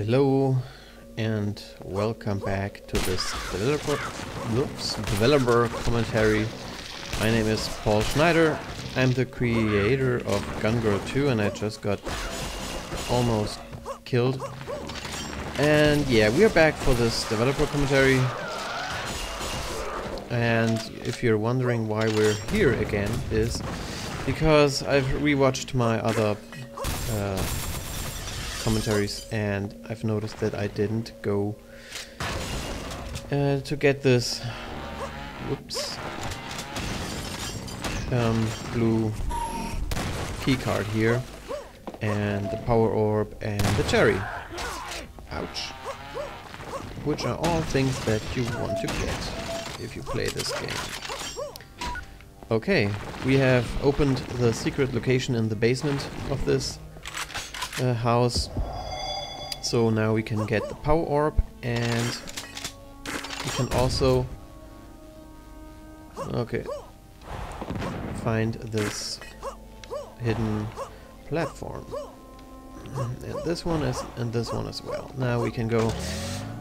Hello and welcome back to this developer commentary. My name is Paul Schneider. I'm the creator of GunGirl 2 and I just got almost killed. And yeah, we are back for this developer commentary. And if you're wondering why we're here again, is because I've rewatched my other commentaries and I've noticed that I didn't go to get this blue key card here and the power orb and the cherry. Ouch. Which are all things that you want to get if you play this game. Okay, we have opened the secret location in the basement of this house. So now we can get the power orb and we can also find this hidden platform. And this one as well. Now we can go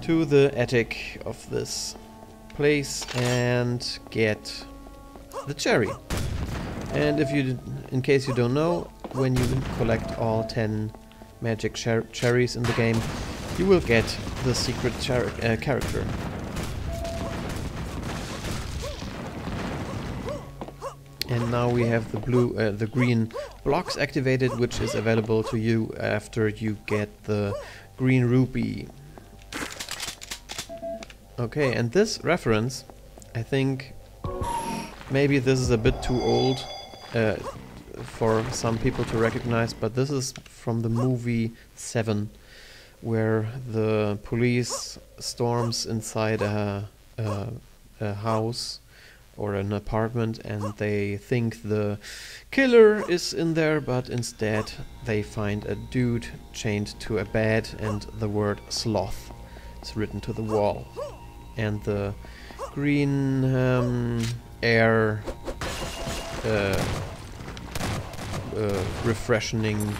to the attic of this place and get the cherry. And if you, in case you don't know, when you collect all 10 magic cherries in the game, you will get the secret character. And now we have the green blocks activated, which is available to you after you get the green rupee. Okay, and this reference, I think maybe this is a bit too old for some people to recognize, but this is from the movie 7, where the police storms inside a house or an apartment and they think the killer is in there, but instead they find a dude chained to a bed and the word sloth is written to the wall. And the green air refreshing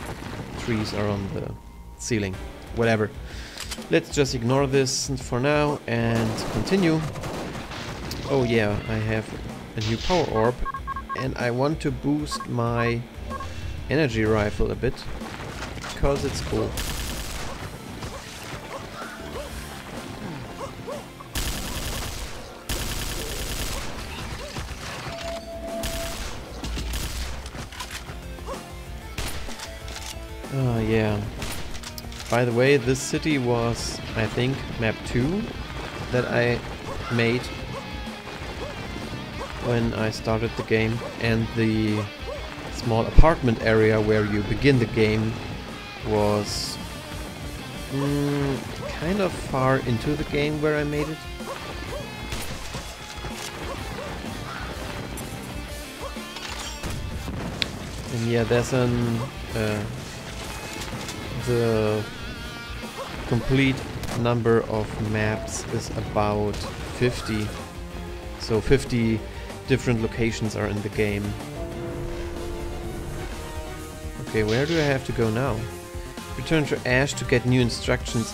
trees are on the ceiling. Whatever. Let's just ignore this for now and continue. Oh yeah, I have a new power orb and I want to boost my energy rifle a bit because it's cool. Oh yeah. By the way, this city was, I think, map 2 that I made when I started the game, and the small apartment area where you begin the game was kind of far into the game where I made it. And yeah, there's the complete number of maps is about 50. So 50 different locations are in the game. Okay, where do I have to go now? Return to Ash to get new instructions.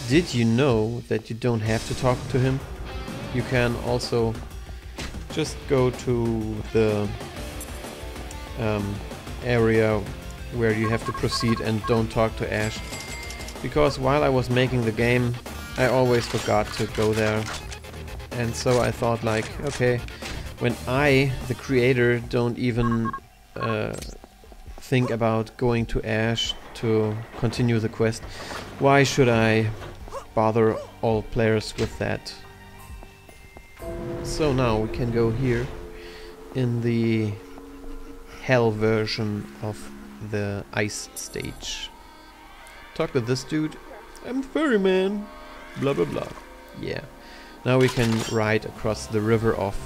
Did you know that you don't have to talk to him? You can also just go to the area where you have to proceed and don't talk to Ash. Because while I was making the game, I always forgot to go there. And so I thought, like, okay, when I, the creator, don't even think about going to Ash to continue the quest, why should I bother all players with that? So now we can go here in the hell version of the ice stage. Talk to this dude. I'm the ferryman. Blah blah blah. Yeah. Now we can ride across the river of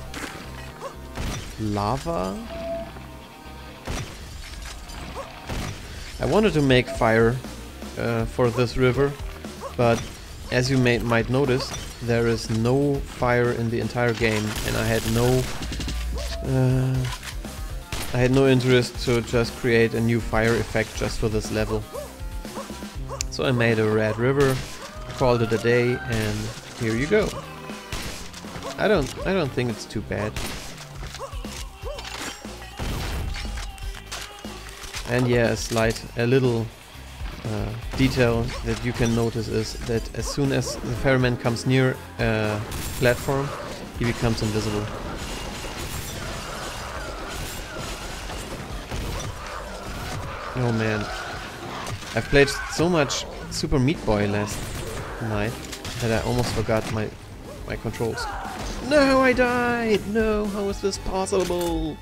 lava. I wanted to make fire for this river, but as you might notice, there is no fire in the entire game, and I had no interest to just create a new fire effect just for this level. So I made a red river, called it a day, and here you go. I don't think it's too bad. And yeah, a little detail that you can notice is that as soon as the ferryman comes near a platform, he becomes invisible. Oh man, I've played so much Super Meat Boy last night that I almost forgot my controls. No, I died! No, how is this possible?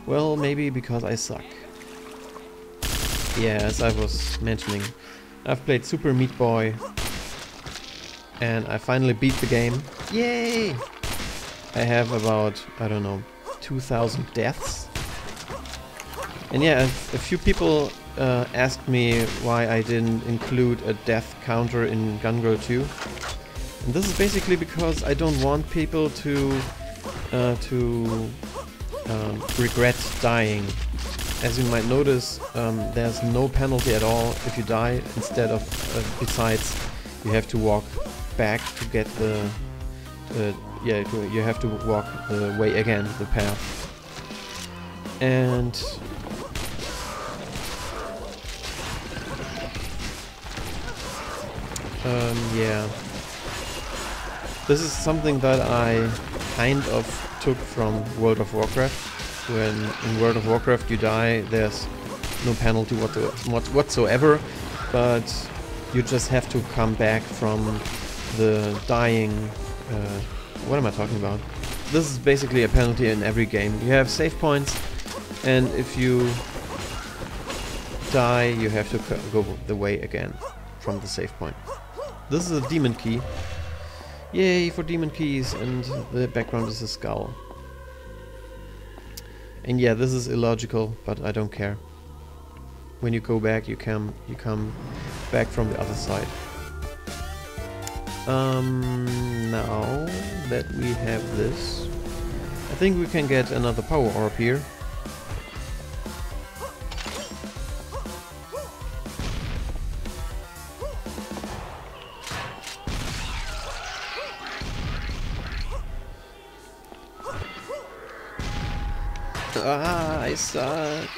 Well, maybe because I suck. Yeah, as I was mentioning, I've played Super Meat Boy and I finally beat the game. Yay! I have about, I don't know, 2,000 deaths. And yeah, a few people asked me why I didn't include a death counter in GunGirl 2. And this is basically because I don't want people to regret dying. As you might notice, there's no penalty at all if you die. Instead of, besides, you have to walk back to get the, you have to walk the way again, the path. And yeah, this is something that I kind of took from World of Warcraft. When in World of Warcraft you die, there's no penalty whatsoever, but you just have to come back from the dying... what am I talking about? This is basically a penalty in every game. You have save points, and if you die, you have to go the way again from the save point. This is a demon key. Yay for demon keys, and the background is a skull. And yeah, this is illogical, but I don't care. When you go back, you come back from the other side. Now that we have this, I think we can get another power orb here. Ah, I suck.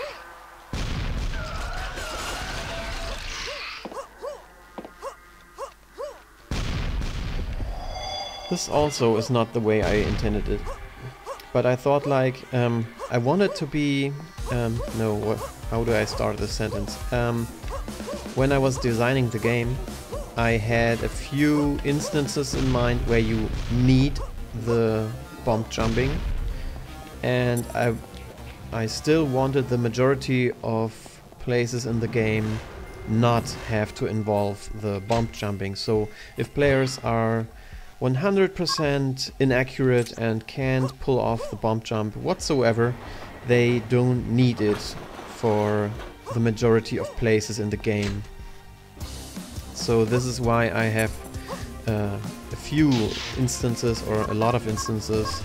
This also is not the way I intended it. But I thought, like, I wanted to be... no, how do I start this sentence? When I was designing the game, I had a few instances in mind where you need the bomb jumping. And I still wanted the majority of places in the game not have to involve the bomb jumping. So if players are 100% inaccurate and can't pull off the bomb jump whatsoever, they don't need it for the majority of places in the game. So this is why I have a few instances, or a lot of instances,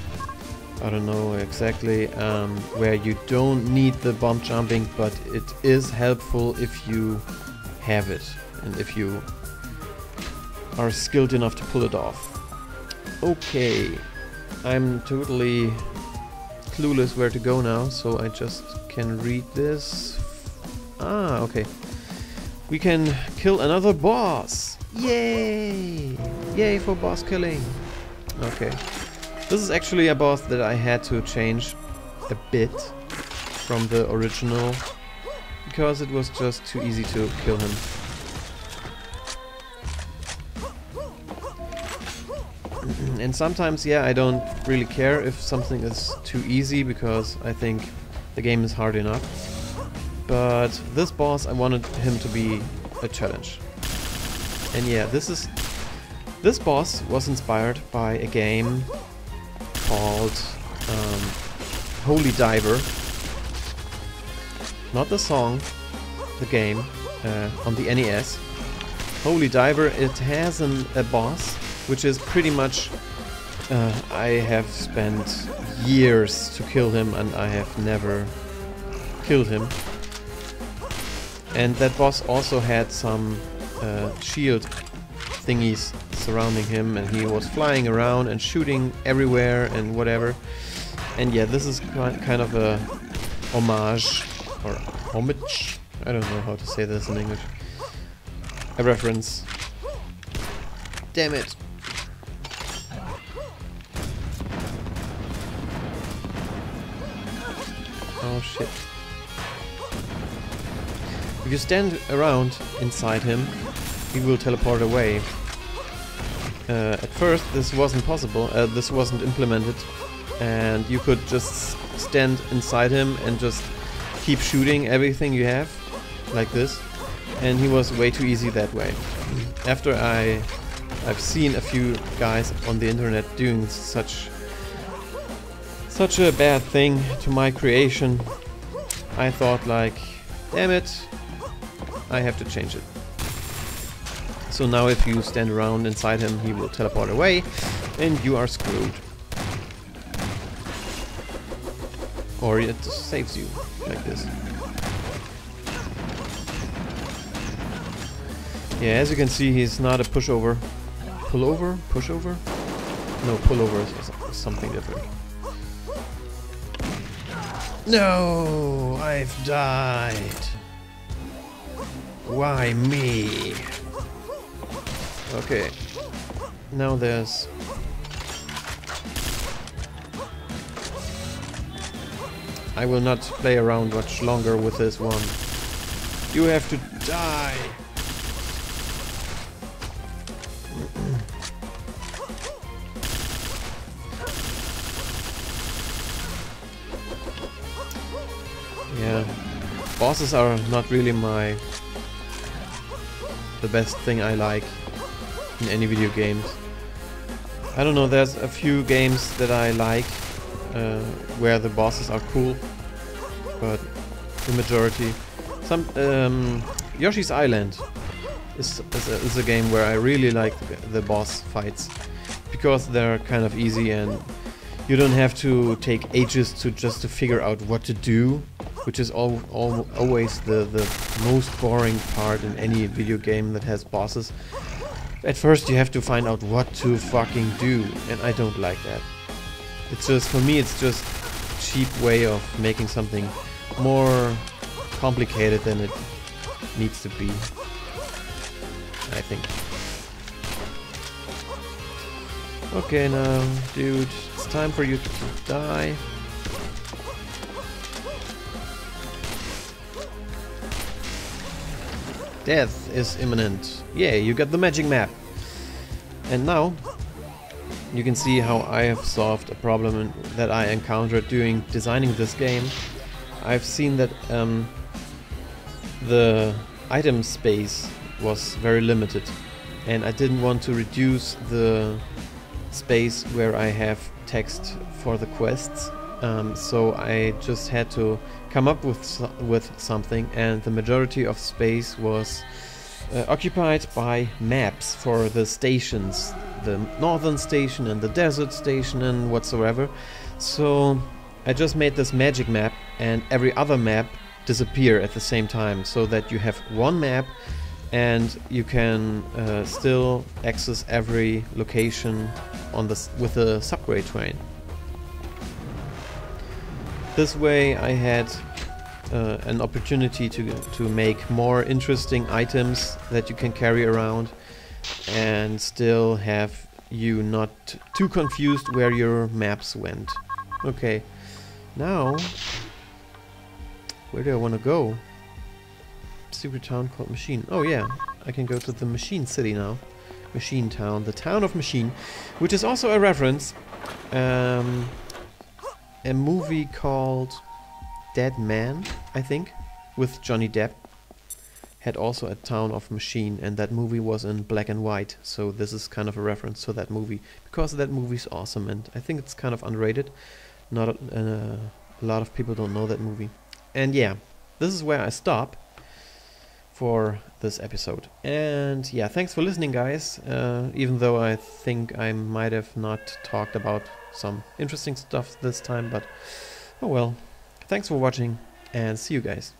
I don't know exactly, where you don't need the bomb jumping, but it is helpful if you have it and if you are skilled enough to pull it off. Okay, I'm totally clueless where to go now, so I just can read this. Ah, okay. We can kill another boss! Yay! Yay for boss killing! Okay. This is actually a boss that I had to change a bit from the original, because it was just too easy to kill him. And sometimes, yeah, I don't really care if something is too easy, because I think the game is hard enough. But this boss, I wanted him to be a challenge. And yeah, this boss was inspired by a game called Holy Diver. Not the song, the game, on the NES. Holy Diver, it has a boss which is pretty much... I have spent years to kill him and I have never killed him. And that boss also had some shield thingies surrounding him, and he was flying around and shooting everywhere and whatever. And yeah, this is kind of a homage or homage. I don't know how to say this in English. A reference. Damn it. Oh shit. If you stand around inside him, he will teleport away. At first this wasn't possible, this wasn't implemented, and you could just stand inside him and just keep shooting everything you have, like this, and he was way too easy that way. After I've seen a few guys on the internet doing such a bad thing to my creation, I thought like, damn it, I have to change it. So now if you stand around inside him, he will teleport away and you are screwed. Or it just saves you, like this. Yeah, as you can see, he's not a pushover. Pullover? Pushover? No, pullover is something different. No, I've died. Why me? Okay. Now there's... I will not play around much longer with this one. You have to die. Yeah, bosses are not really the best thing I like in any video games. I don't know, there's a few games that I like where the bosses are cool, but the majority... Yoshi's Island is a game where I really like the boss fights, because they're kind of easy and you don't have to take ages to figure out what to do, which is always the most boring part in any video game that has bosses. At first you have to find out what to fucking do, and I don't like that. It's just, for me, it's just a cheap way of making something more complicated than it needs to be, I think. Okay, now, dude, it's time for you to die. Death is imminent. Yeah, you got the magic map. And now you can see how I have solved a problem that I encountered during designing this game. I've seen that the item space was very limited, and I didn't want to reduce the space where I have text for the quests. So I just had to come up with something, and the majority of space was occupied by maps for the stations, the northern station and the desert station and whatsoever. So I just made this magic map, and every other map disappear at the same time, so that you have one map and you can still access every location on with the subway train. This way I had an opportunity to make more interesting items that you can carry around, and still have you not too confused where your maps went. Okay, now where do I want to go? Secret town called Machine. Oh yeah, I can go to the Machine City now. Machine Town, the town of Machine, which is also a reference. A movie called Dead Man, I think, with Johnny Depp, had also a town of Machine, and that movie was in black and white, so this is kind of a reference to that movie, because that movie's awesome, and I think it's kind of underrated. Not a lot of people don't know that movie. And yeah, this is where I stop for this episode. And yeah, thanks for listening, guys, even though I think I might have not talked about some interesting stuff this time, but oh well. Thanks for watching, and see you guys.